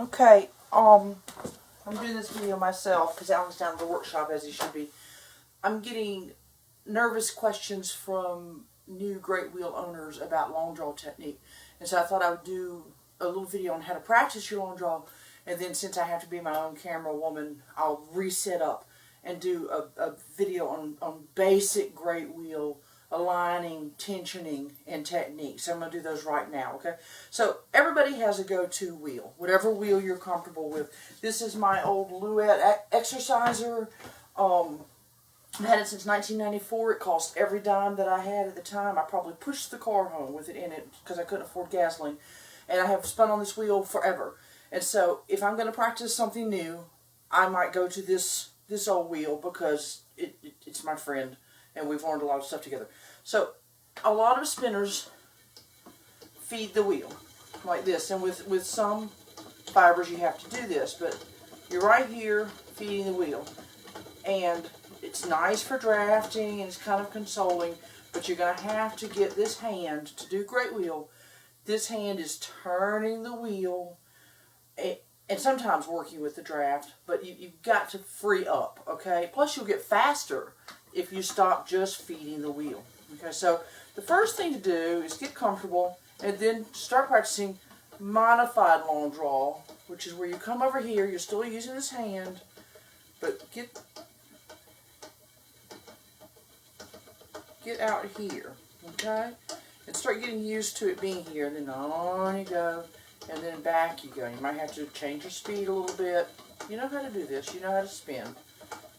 Okay, I'm doing this video myself because Alan's down at the workshop as he should be. I'm getting nervous questions from new great wheel owners about long draw technique. And so I thought I would do a little video on how to practice your long draw. And then since I have to be my own camera woman, I'll reset up and do a video on basic great wheel aligning, tensioning, and technique. So I'm going to do those right now, okay? So everybody has a go-to wheel, whatever wheel you're comfortable with. This is my old Louette exerciser. I've had it since 1994. It cost every dime that I had at the time. I probably pushed the car home with it in it because I couldn't afford gasoline. And I have spun on this wheel forever. And so if I'm going to practice something new, I might go to this old wheel because it's my friend. And we've learned a lot of stuff together. So, a lot of spinners feed the wheel like this. And with some fibers you have to do this. But you're right here feeding the wheel. And it's nice for drafting and it's kind of consoling. But you're going to have to get this hand to do great wheel. This hand is turning the wheel and sometimes working with the draft. But you've got to free up, okay? Plus you'll get faster if you stop just feeding the wheel. Okay, so the first thing to do is get comfortable and then start practicing modified long draw, which is where you come over here, you're still using this hand, but get out here, okay? And start getting used to it being here, and then on you go, and then back you go. You might have to change your speed a little bit. You know how to do this, you know how to spin.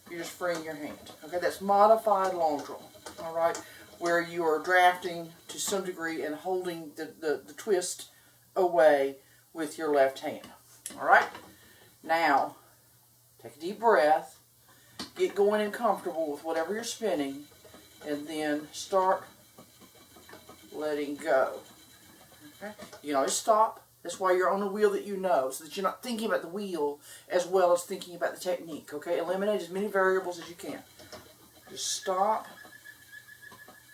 You're just freeing your hand. Okay, that's modified long draw. All right, where you are drafting to some degree and holding the twist away with your left hand. All right, now take a deep breath, get going and comfortable with whatever you're spinning, and then start letting go. Okay, you can always stop. That's why you're on a wheel that you know, so that you're not thinking about the wheel as well as thinking about the technique, okay? Eliminate as many variables as you can. Just stop,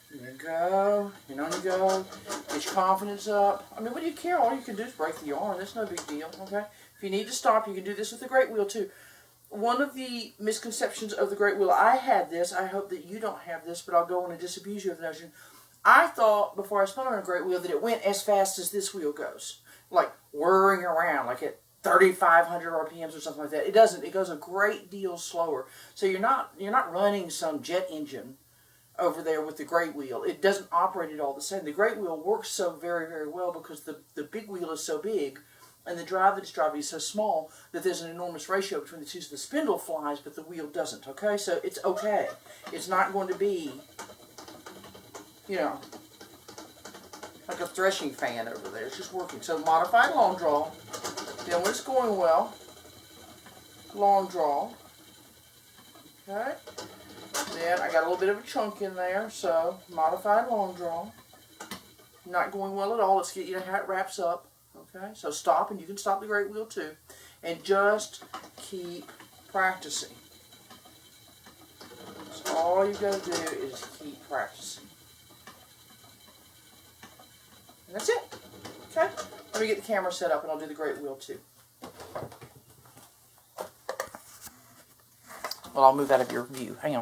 and then go, and on you go. Get your confidence up. I mean, what do you care? All you can do is break the yarn. That's no big deal, okay? If you need to stop, you can do this with the great wheel too. One of the misconceptions of the great wheel, I had this, I hope that you don't have this, but I'll go on and disabuse you of the notion. I thought, before I spun on a great wheel, that it went as fast as this wheel goes. Like whirring around, like at 3,500 RPMs or something like that. It doesn't. It goes a great deal slower. So you're not running some jet engine over there with the great wheel. It doesn't operate at all the same. The great wheel works so very, very well because the big wheel is so big and the drive that it's driving is so small that there's an enormous ratio between the two. So the spindle flies, but the wheel doesn't. Okay, so it's okay. It's not going to be, you know, like a threshing fan over there. It's just working. So modified long draw. Then when it's going well, long draw. Okay. Then I got a little bit of a chunk in there, so modified long draw. Not going well at all. Let's get, you know how it wraps up. Okay. So stop, and you can stop the great wheel too. And just keep practicing. So all you got to do is keep practicing. And that's it. Okay? Let me get the camera set up and I'll do the great wheel too. Well, I'll move out of your view. Hang on.